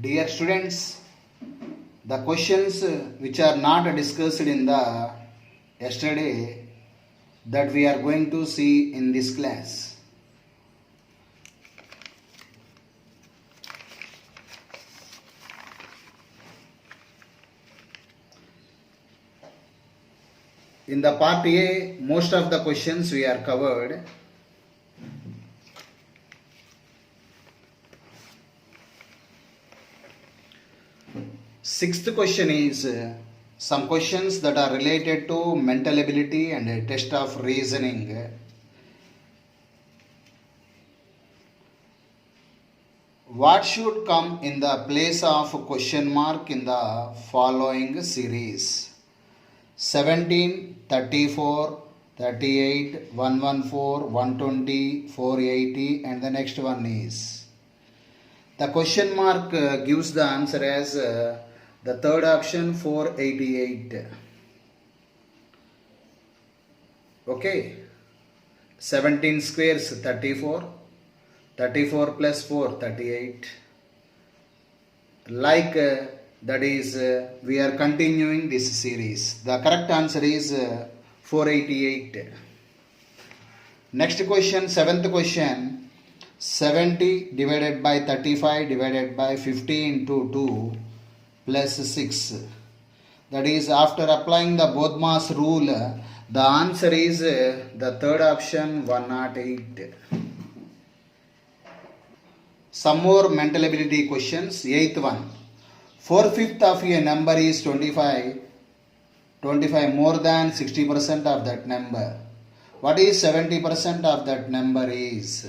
Dear students, the questions which are not discussed in the yesterday that we are going to see in this class. In the part A, most of the questions we are covered. Sixth question is some questions that are related to mental ability and a test of reasoning. What should come in the place of question mark in the following series? 17, 34, 38, 114, 120, 480 and the next one is. The question mark gives the answer as the third option 488. Okay. 17 squares 34. 34 plus 4 38. Like that is we are continuing this series. The correct answer is 488. Next question, seventh question. 70 divided by 35 divided by 50 into 2 plus 6. That is, after applying the Bodmas rule, the answer is the third option 108. Some more mental ability questions. Eighth one. 4/5 of a number is 25. 25 more than 60% of that number. What is 70% of that number is?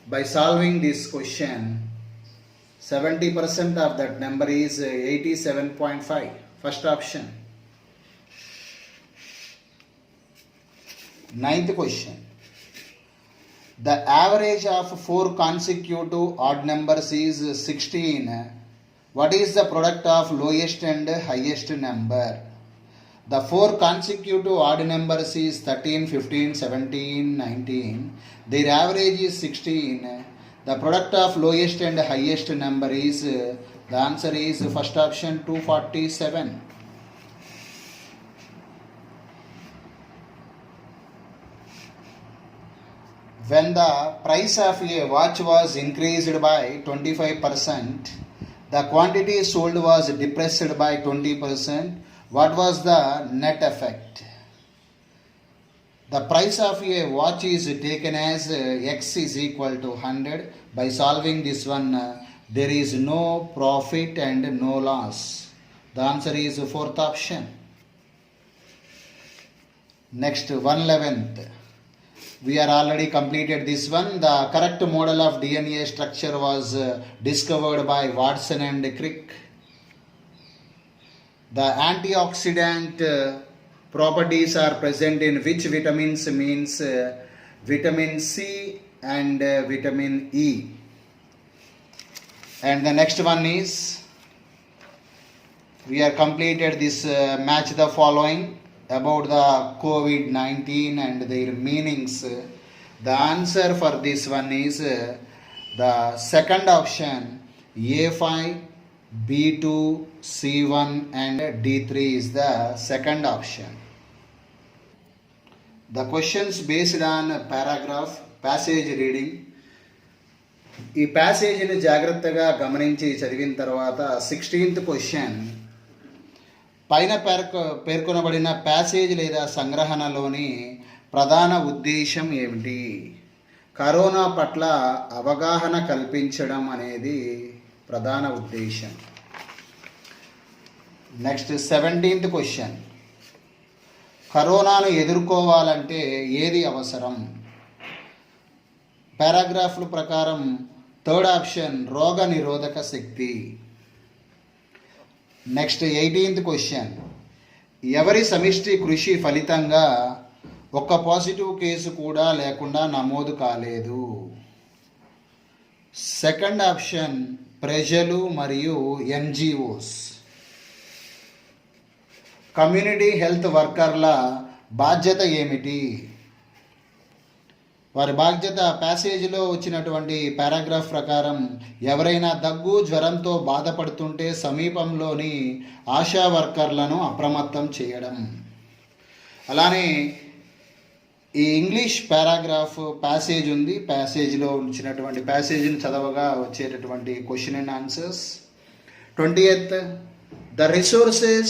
By solving this question, 70% of that number is 87.5. First option. Ninth question. The average of 4 consecutive odd numbers is 16. What is the product of lowest and highest number? The 4 consecutive odd numbers is 13, 15, 17, 19. Their average is 16. The product of lowest and highest number is, the answer is first option 247. When the price of a watch was increased by 25%, the quantity sold was depressed by 20%. What was the net effect? The price of a watch is taken as X is equal to 100. By solving this one, there is no profit and no loss. The answer is fourth option. Next, 111th. We are already completed this one. The correct model of DNA structure was discovered by Watson and Crick. The antioxidant properties are present in which vitamins means vitamin C and vitamin E. And the next one is, we are completed this match the following about the COVID-19 and their meanings. The answer for this one is the second option, A5, B2, C1 and D3 is the second option. The questions based on paragraph, passage reading. ఈ ప్యాసేజీని జాగ్రత్తగా గమనించి చదివిన తర్వాత 16th question, పైన పేర్కొనబడిన passage లేదా సంగ్రహణలోని ప్రధాన ఉద్దేశం ఏమిటి? కరోనా పట్ల అవగాహన కల్పించడం అనేది ప్రధాన ఉద్దేశం. నెక్స్ట్ 17th క్వశ్చన్, కరోనాను ఎదుర్కోవాలంటే ఏది అవసరం? పారాగ్రాఫ్ల ప్రకారం థర్డ్ ఆప్షన్ రోగ నిరోధక శక్తి. నెక్స్ట్ 18th క్వశ్చన్, ఎవరి సమిష్టి కృషి ఫలితంగా ఒక్క పాజిటివ్ కేసు కూడా లేకుండా నమోదు కాలేదు? సెకండ్ ఆప్షన్ ప్రజలు మరియు NGOs. కమ్యూనిటీ హెల్త్ వర్కర్ల బాధ్యత ఏమిటి? వారి బాధ్యత ప్యాసేజీలో వచ్చినటువంటి పారాగ్రాఫ్ ప్రకారం ఎవరైనా దగ్గు జ్వరంతో బాధపడుతుంటే సమీపంలోని ఆశా వర్కర్లను అప్రమత్తం చేయడం. అలానే ఈ ఇంగ్లీష్ పారాగ్రాఫ్ ప్యాసేజ్ ఉంది. ప్యాసేజ్లో ఉంచినటువంటి ప్యాసేజ్ని చదవగా వచ్చేటటువంటి question and answers. 20th, the resources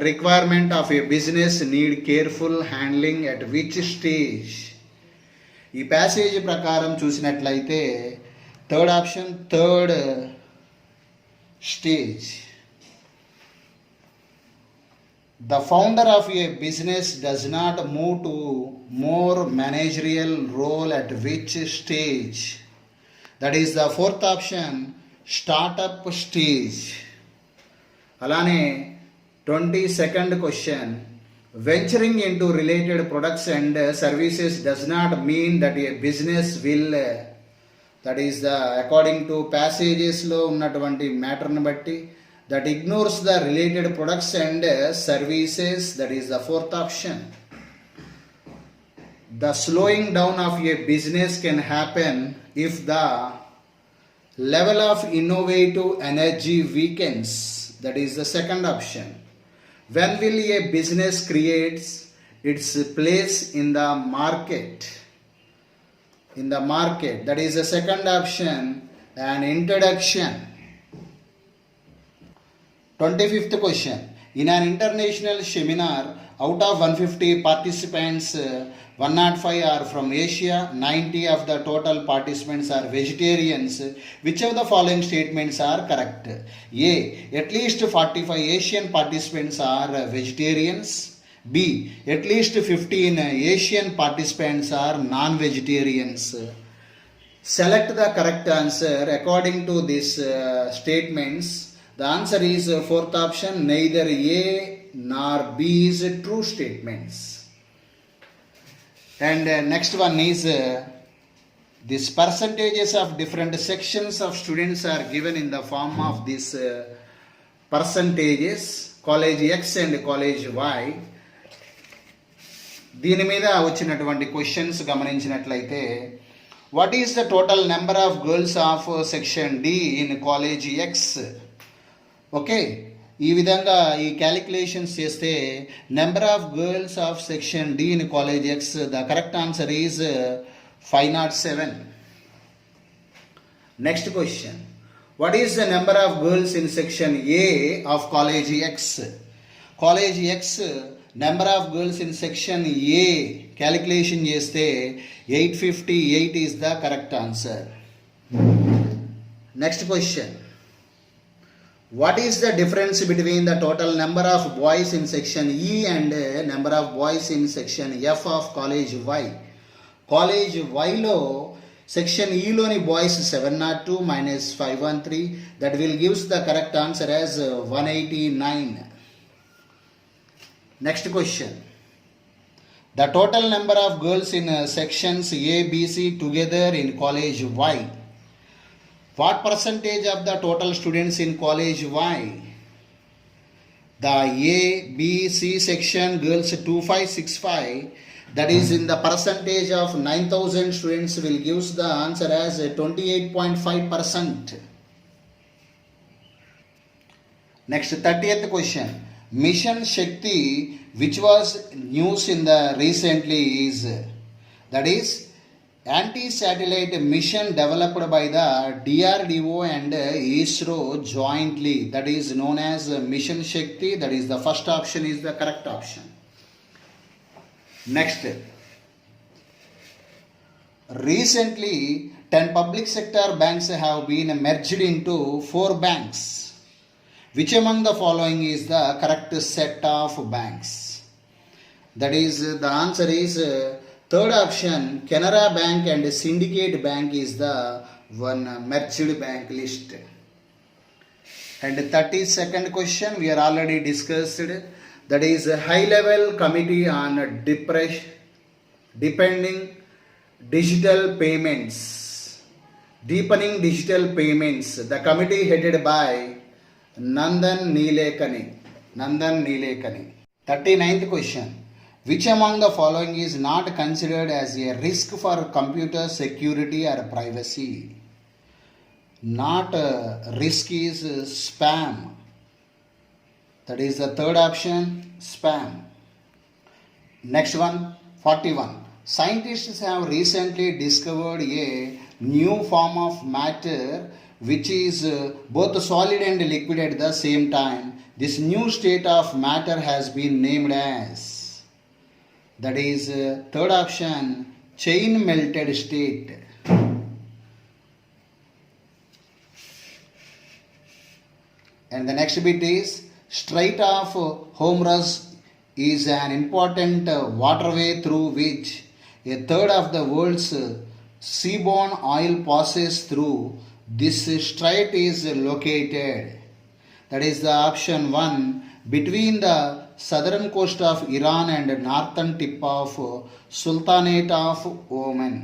requirement of a business need careful handling at which stage? ఈ ప్యాసేజ్ ప్రకారం చూసినట్లయితే third option, third stage. The founder of a business does not move to more managerial role at which stage? That is the fourth option, startup stage. అలానే 22nd question, venturing into related products and services does not mean that a business will, that is the according to passages లో ఉన్నటువంటి మ్యాటర్ని బట్టి, that ignores the related products and services, that is the fourth option. The slowing down of a business can happen if the level of innovative energy weakens, that is the second option. When will a business creates its place in the market? In the market, that is the second option, an introduction. 25th question, in an international seminar, out of 150 participants, 105 are from Asia, 90 of the total participants are vegetarians. Which of the following statements are correct? A, at least 45 Asian participants are vegetarians. B, at least 15 Asian participants are non-vegetarians. Select the correct answer according to these statements. The answer is fourth option, neither A nor B is true statements. And next one is these percentages of different sections of students are given in the form of these percentages, college X and college Y. దీని మీద వచ్చినటువంటి questions గమనించినట్లయితే, what is the total number of girls of section D in college X? Okay, ఈ విధంగా ఈ calculations చేస్తే number of girls of section D in college X, the correct answer is 507. Next question, what is the number of girls in section A of college X? College X number of girls in section A calculation చేస్తే 858 is the correct answer. Next question, what is the difference between the total number of boys in section E and number of boys in section F of college Y? College Y లో section E లోని boys 702 minus 513, that will gives the correct answer as 189. Next question, the total number of girls in sections A, B, C together in college Y. What percentage of the total students in college Y? The A, B, C section girls 2565, that is in the percentage of 9,000 students will gives the answer as 28.5%. Next 30th question, Mission Shakti, which was news in the recently is, that is anti-satellite mission developed by the DRDO and ISRO jointly, that is known as Mission Shakti. That is the first option is the correct option. Next, recently 10 public sector banks have been merged into 4 banks. Which among the following is the correct set of banks? That is the answer is third option, Canara Bank and Syndicate Bank is the one merged bank list. And 32nd question we are already discussed, that is a high level committee on deepening digital payments. The committee headed by Nandan Nilekani. 39th question, Which among the following is not considered as a risk for computer security or privacy? Not risk is spam. That is the third option, spam. Next one, 41. Scientists have recently discovered a new form of matter which is both solid and liquid at the same time. This new state of matter has been named as, that is third option, chain melted state. And the next bit is Strait of Hormuz is an important waterway through which a third of the world's seaborne oil passes through. This strait is located, that is the option 1, between the southern coast of Iran and northern tip of Sultanate of Oman.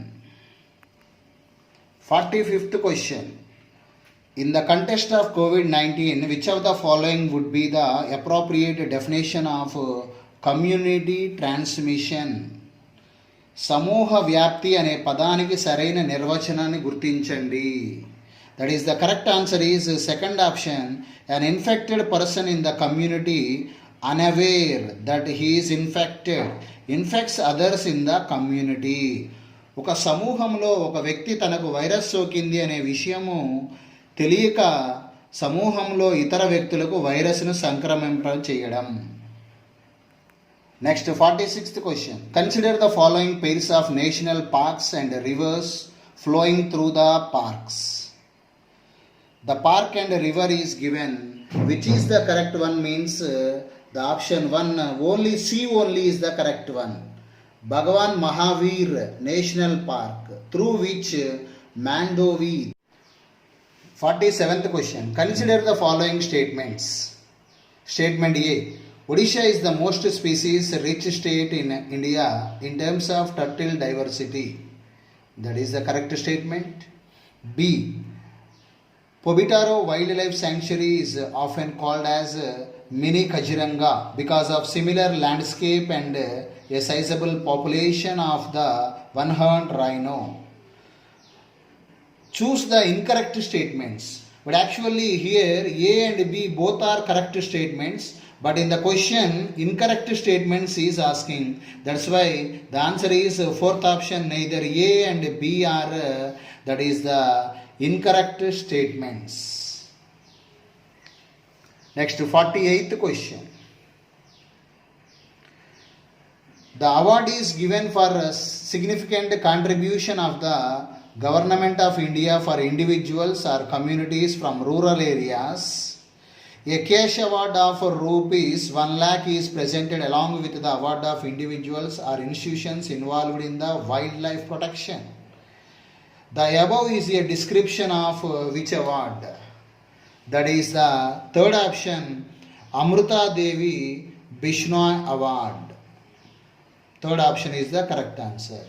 45th question. In the context of COVID-19, which of the following would be the appropriate definition of community transmission? సమూహ వ్యాప్తి అనే పదానికి సరైన నిర్వచనాన్ని గుర్తించండి. That is the correct answer is second option, an infected person in the community unaware that he is infected infects others in the community. ఒక సమూహంలో ఒక వ్యక్తి తనకు వైరస్ సోకింది అనే విషయము తెలియక సమూహంలో ఇతర వ్యక్తులకు వైరస్ను సంక్రమింప చేయడం. Next 46th question. Consider the following pairs of national parks and rivers flowing through the parks. The park and river is given. Which is the correct one? Means the option 1, only C only is the correct one. Bhagavan Mahavir National Park, through which Mandovi. 47th question. Consider the following statements. Statement A. Odisha is the most species rich state in India in terms of turtle diversity. That is the correct statement. B. Pobitaro Wildlife Sanctuary is often called as Mini Kaziranga because of similar landscape and a sizable population of the one-horned rhino. Choose the incorrect statements. But actually here A and B both are correct statements. But in the question, incorrect statements is asking. That's why the answer is fourth option. Neither A and B are, that is the incorrect statements. Next, 48th question. The award is given for a significant contribution of the Government of India for individuals or communities from rural areas. A cash award of rupees 1 lakh is presented along with the award of individuals or institutions involved in the wildlife protection. The above is a description of which award? That is the third option, Amruta Devi Bishnoi Award. Third option is the correct answer.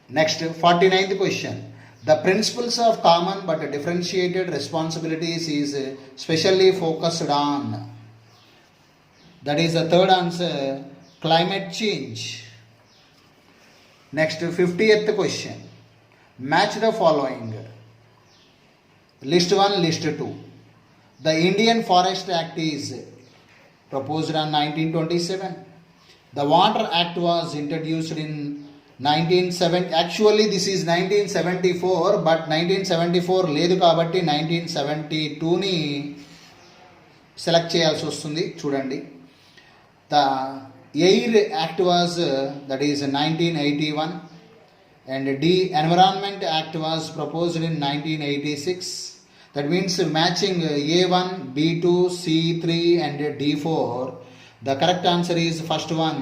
Next, 49th question. The principles of common but differentiated responsibilities is specially focused on. That is the third answer, climate change. Next, 50th question. Match the following. List 1, list 2. The Indian Forest Act is proposed on 1927. The Water Act was introduced in 1970. Actually this is 1974, but 1974 లేదు కాబట్టి 1972ని select చేయాల్సి వస్తుంది. చూడండి, the air act was, that is 1981, and D Environment Act was proposed in 1986. That means matching A1, B2, C3 and D4. The correct answer is first one.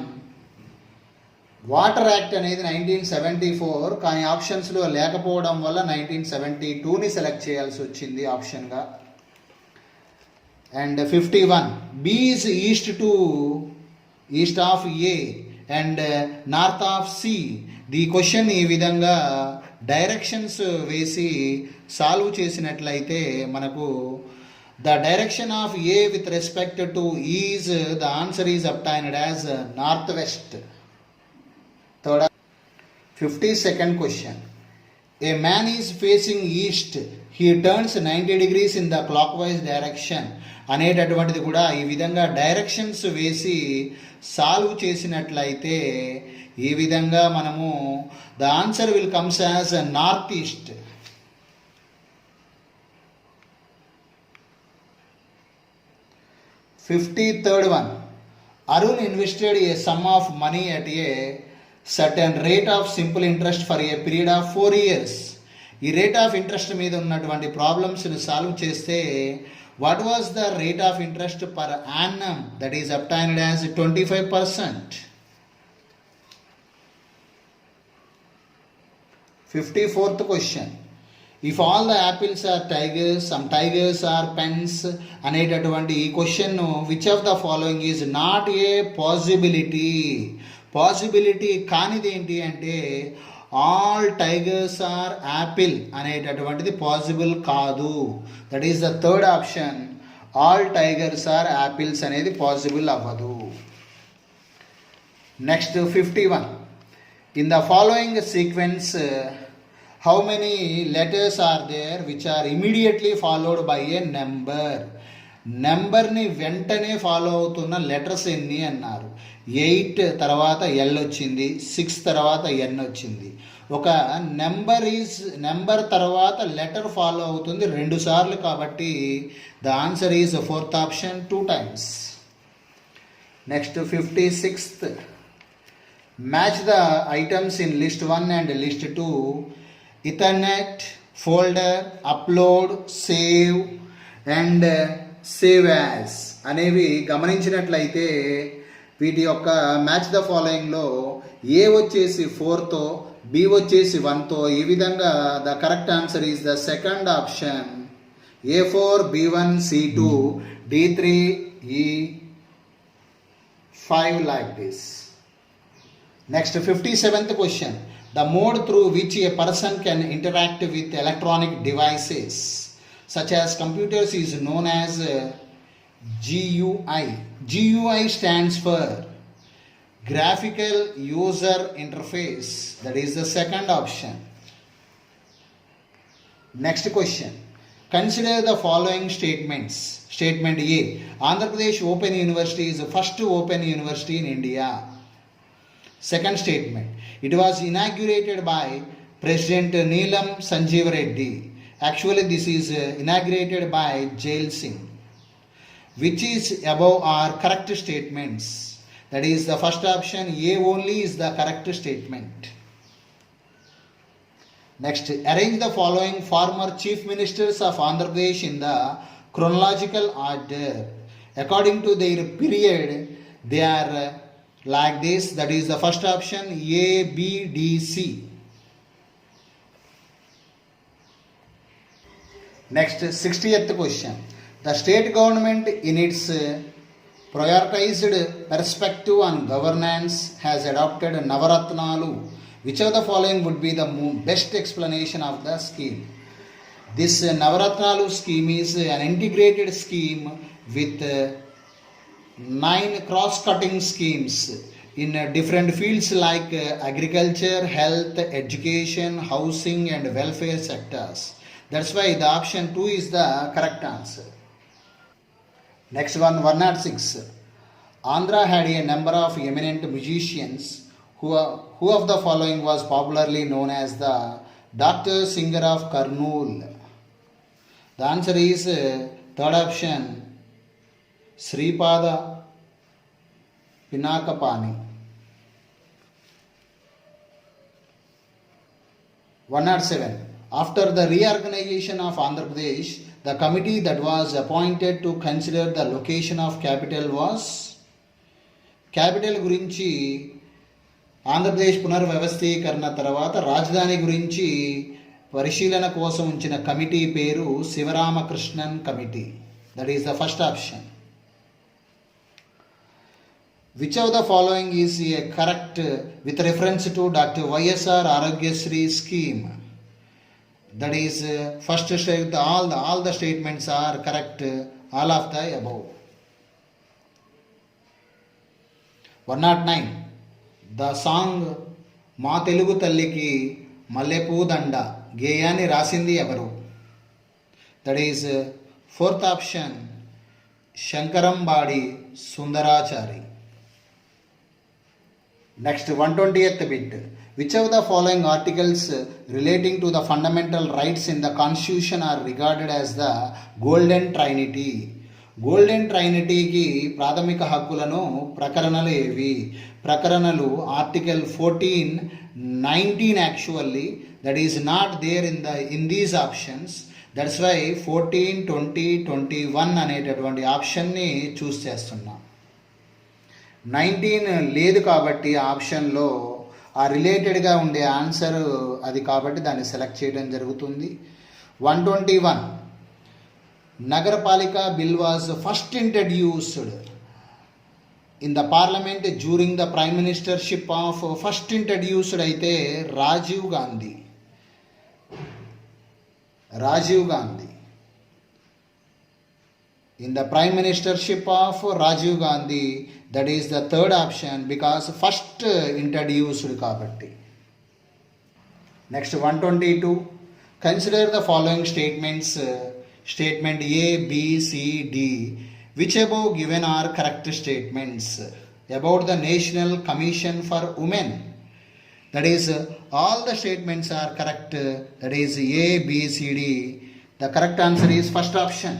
Water act అనేది 1974, కానీ ఆప్షన్స్లో లేకపోవడం వల్ల 1972ని సెలెక్ట్ చేయాల్సి వచ్చింది ఆప్షన్గా. And 51, B is east of A and north of C. The question ఈ విధంగా డైరెక్షన్స్ వేసి సాల్వ్ చేసినట్లయితే మనకు The direction of A with respect to east, the answer is obtained as northwest. Third, 52nd question. A man is facing east, he turns 90 degrees in the clockwise direction అనేటటువంటిది కూడా ఈ విధంగా directions వేసి solve చేసినట్లయితే ఈ విధంగా మనము the answer will comes as north east. 53rd one. Arun invested a sum of money at a certain rate of simple interest for a period of 4 years. ఈ రేట్ ఆఫ్ ఇంట్రెస్ట్ మీద ఉన్నటువంటి ప్రాబ్లమ్స్ని solve చేస్తే what was the rate of interest per annum that is obtained as 25%. 54th question. If all the apples are tigers, some tigers are pens అనేటటువంటి ఈ question which of the following is not a possibility. Possibility కానిది ఏంటి అంటే all tigers are apple అనేటటువంటిది possible కాదు. That is the third option. All tigers are apples అనేది possible అవ్వదు. Next 51. In the following sequence how many letters are there which are immediately followed by a number? నెంబర్ని వెంటనే follow అవుతున్న letters ఎన్ని అన్నారు. 8 తర్వాత ఎల్ వచ్చింది, 6 తర్వాత ఎన్ వచ్చింది. ఒక నెంబర్ తర్వాత లెటర్ ఫాలో అవుతుంది 2 సార్లు కాబట్టి the answer is 4th option 2 times. Next 56th. Match the items in list 1 and list 2. Ethernet, folder, upload, save and save as అనేవి గమనించినట్లయితే వీటి యొక్క మ్యాచ్ ద ఫాలోయింగ్లో ఏ వచ్చేసి 4తో, బి వచ్చేసి 1తో, ఈ విధంగా the correct answer is the second option A4, B1, C2, D3, E5 like this. Next 57th question. The mode through which a person can interact with electronic devices such as computers is known as GUI. GUI stands for Graphical User Interface. That is the second option. Next question. Consider the following statements. Statement A. Andhra Pradesh Open University is the first open university in India. Second statement. It was inaugurated by President Neelam Sanjeev Reddy. Actually, this is inaugurated by Jail Singh. Which is above are correct statements? That is the first option. A only is the correct statement. Next, arrange the following former chief ministers of Andhra Pradesh in the chronological order. According to their period, they are like this. That is the first option A, B, D, C. Next 60th question. The state government in its prioritized perspective on governance has adopted Navaratnalu. Which of the following would be the best explanation of the scheme? This Navaratnalu scheme is an integrated scheme with 9 cross-cutting schemes in different fields like agriculture, health, education, housing and welfare sectors. That's why the option 2 is the correct answer. Next one, 106. Andhra had a number of eminent musicians who of the following was popularly known as the Dr. Singer of Kurnool? The answer is third option Sripada Pinakapani. 107. After the reorganization of Andhra Pradesh, the committee that was appointed to consider the location of capital was capital గురించి ఆంధ్రప్రదేశ్ పునర్వ్యవస్థీకరణ తర్వాత రాజధాని గురించి పరిశీలన కోసం ఉంచిన committee పేరు Sivaramakrishnan committee. That is the first option. Which of the following is a correct with reference to Dr. YSR Arogyasri scheme? That is first state, all the statements are correct, all of the above. 109. The song మా తెలుగు తల్లికి మల్లెపూ దండ గేయాన్ని రాసింది ఎవరు? That is fourth option Sankarambadi Sundarachari. Next 120th bit. Which of the following articles relating to the fundamental rights in the constitution are regarded as the golden trinity? Golden ట్రైనిటీకి ప్రాథమిక హక్కులను ప్రకరణలు ఏవి? ప్రకరణలు article 14, 19 actually, that is not there in these options. That's why 14, 20, 21 అనేటటువంటి ఆప్షన్ని చూస్ చేస్తున్నాం. 19 లేదు కాబట్టి ఆప్షన్లో ఆ రిలేటెడ్గా ఉండే ఆన్సర్ అది కాబట్టి దాన్ని సెలెక్ట్ చేయడం జరుగుతుంది. 121. Nagarpalika bill was first introduced in the parliament during the prime ministership of first introduced అయితే Rajiv Gandhi. In the prime ministership of Rajiv Gandhi, that is the third option because first introduced kabatti. Next 122. Consider the following statements. Statement A, B, C, D. Which above given are correct statements about the National Commission for Women? That is, all the statements are correct. That is A, B, C, D. The correct answer is first option.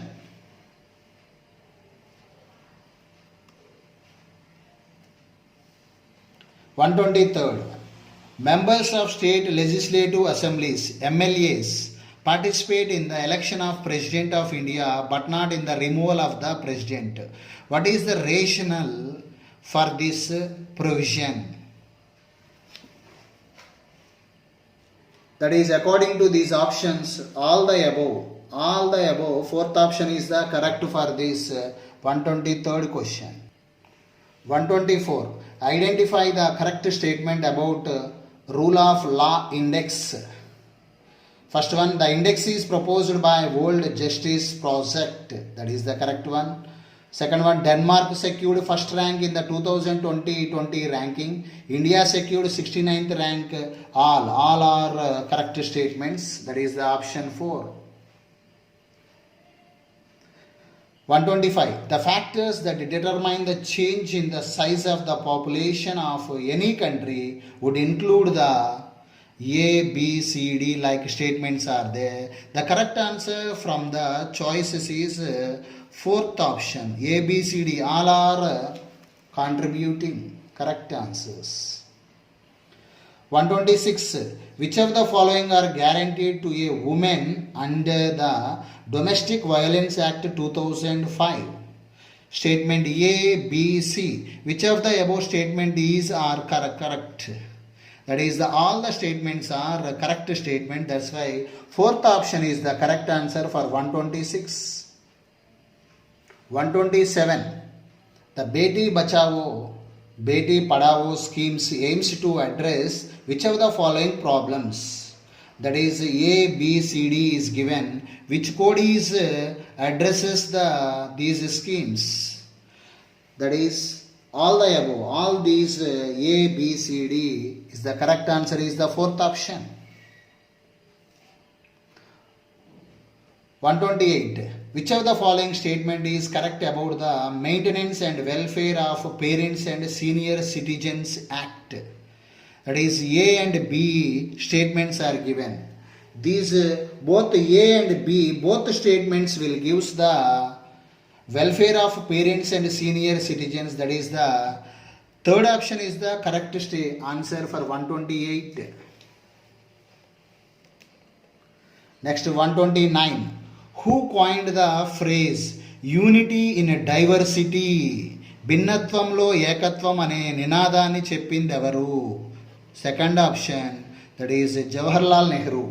123rd. Members of state legislative assemblies, MLAs, participate in the election of President of India but not in the removal of the President. What is the rationale for this provision? That is, according to these options, all the above, fourth option is the correct for this 123rd question. 124. Identify the correct statement about rule of law index. First one, the index is proposed by World Justice Project. That is the correct one. Second one, Denmark secured first rank in the 2020 ranking. India secured 69th rank. All are correct statements. That is the option 4. 125. The factors that determine the change in the size of the population of any country would include the A, B, C, D like statements are there. The correct answer from the choices is fourth option. A, B, C, D all are contributing correct answers. 126. Which of the following are guaranteed to a woman under the Domestic Violence Act 2005? Statement A, B, C. Which of the above statement is are correct? That is, all the statements are correct statement. That's why fourth option is the correct answer for 126. 127. The Beti Bachao, Beti Padhao schemes aims to address which of the following problems? That is, A, B, C, D is given. Which code is addresses these schemes? That is, all the above, all these A, B, C, D is the correct answer is the fourth option. 128. Which of the following statement is correct about the Maintenance and Welfare of Parents and Senior Citizens Act? That is, A and B statements are given. These both A and B, both statements will give the welfare of parents and senior citizens. That is the third option is the correct answer for 128. Next 129. Who coined the phrase unity in diversity? భిన్నత్వంలో ఏకత్వం అనే నినాదాన్ని చెప్పింది ఎవరు? Second option, that is Jawaharlal Nehru.